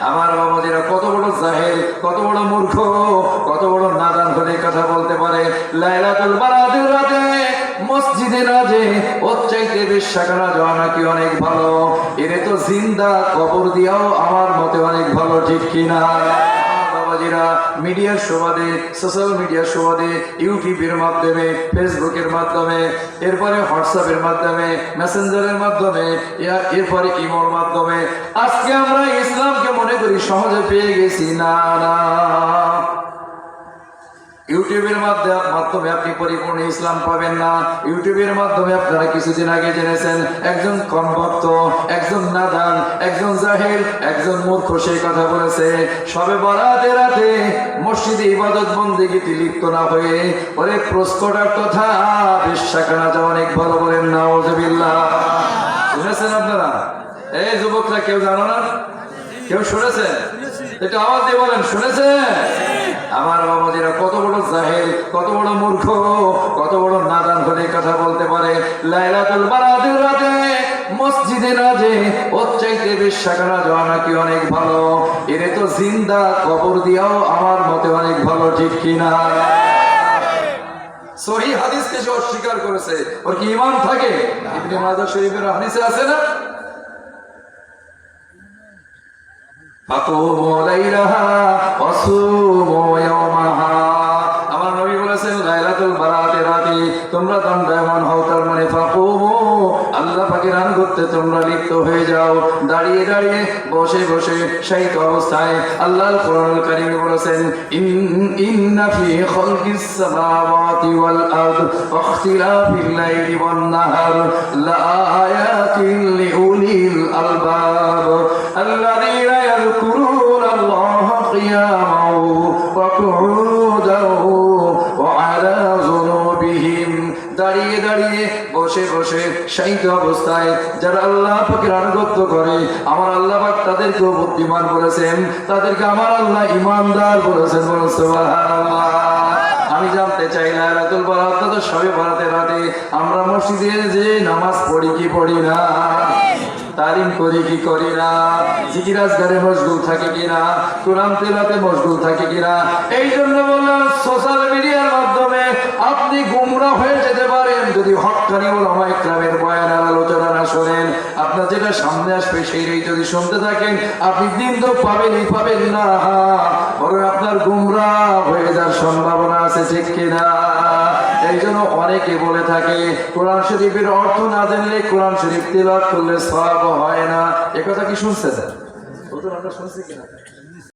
আমার বাবাজিরা কত বড় জাহেল, কত বড় মূর্খ, কত বড় নাদান হলে কথা বলতে পারে লাইলাতুল বারাতের রাতে মসজিদে না যে ওর চাইতে বেশ্যাখানা যাওয়া নাকি অনেক ভালো। এরে তো জিন্দা কবর দিয়াও আমার মতে অনেক ভালো, ঠিক কিনা? মিডিয়ার সুবাদে, সোশ্যাল মিডিয়ার সুবাদে, ইউটিউবের মাধ্যমে, ফেসবুকের মাধ্যমে, এরপরে হোয়াটসঅ্যাপের মাধ্যমে, মেসেঞ্জারের মাধ্যমে, এরপরে ইমোর মাধ্যমে আজকে আমরা ইসলামকে মনে করি সহজে পেয়ে গেছি। না না, ইউটিউবের মাধ্যমে আপনি পরিপূর্ণ ইসলাম পাবেন না। ইউটিউবের মাধ্যমে আপনারা কিছুদিন আগে জেনেছেন একজন কমভক্ত, একজন নাদান, একজন জাহিল, একজন মূর্খ সেই কথা বলেছে সবে বরাতে রাতে মসজিদে ইবাদত বন্দেগীতে লিপ্ত না হয়ে ওরে প্রস্কটার কথা বেশ্যাখানা যাওয়া অনেক ভালো, বলেন নাউযুবিল্লাহ। শুনেছেন আপনারা? এই যুবকরা কেউ জানো না? কেউ শুনেছেন? একটু আওয়াজ দিয়ে বলেন শুনেছেন? আমার বাবাজিরা কত বড় জাহেল, কত বড় মূর্খ, কত বড় নাদান হলে কথা বলতে পারে লাইলাতুল বারাতের রাতে মসজিদে না যে ওর চাইতে বেশ্যাখানা যাওয়া নাকি অনেক ভালো। এরে তো জিন্দা কবর দিয়াও আমার মতে অনেক ভালো, ঠিক কিনা? সহিহ হাদিসকে সে অস্বীকার করেছে, ওর কি ঈমান থাকে? ইবনে মাজাহ শরীফের হাদিসে আছে না, আমার নবী বলেছেন লাইলাতুল বারাতের রাতে তোমরা দণ্ডায়মান হও, তার মানে ফাকুমু আল্লাহ পাকের আনুগত্যে তোমরা লিপ্ত হয়ে যাও। দাঁড়িয়ে দাঁড়িয়ে, বসে বসে, শায়িত অবস্থায় আল্লাহ কোরআনুল কারীমে বলেছেন ইন্না ফি খালকিস সামাওয়াতি ওয়াল আরদ ওয়া ইখতিলাফিল লাইলি ওয়ান নাহার লাআয়াতিন লিউলিল আলবাব আল্লাযীনা ইয়াযকুরুনা আল্লাহা কিয়ামান ওয়া কুউদান ওয়া আলা যুনুবিহিম। দাঁড়িয়ে দাঁড়িয়ে, বসে বসে, শায়িত অবস্থায় যারা আল্লাহ পাকের আনুগত্য করে আমার আল্লাহ পাক তাদেরকেও বুদ্ধিমান বলেছেন, তাদেরকে আমার আল্লাহ ঈমানদার বলেছেন। বলেন সুবহানাল্লাহ। আমি জানতে চাই লাইলাতুল বারাত তো সবে বরাতের রাতে আমরা মসজিদে যে নামাজ পড়ি কি পড়ি না, তালিম করি কি করি না, জিকির আজকারে মশগুল থাকে কিনা, কোরআন তেলাওয়াতে মশগুল থাকে কিনা? এই জন্য বললাম সোশ্যাল মিডিয়ার মাধ্যমে আপনি গুমরাহ হয়ে যেতে পারেন যদি হক্কানি উলামা ইকরামের বয়ান আর আলোচনা না শোনেন। আপনার যেটা সামনে আসবে সেইটাই যদি শুনতে থাকেন আপনি দিন তো পাবেনই পাবেন না, বরং আপনার গুমরাহ হয়ে যাওয়ার সম্ভাবনা আছে, ঠিক কিনা? এই জন্য অনেকে বলে থাকে কোরআন শরীফের অর্থ না জানলে কোরআন শরীফ তেলাওয়াত করলে সওয়াব হয় না। একথা কি শুনছেন? আমরা শুনছি কিনা?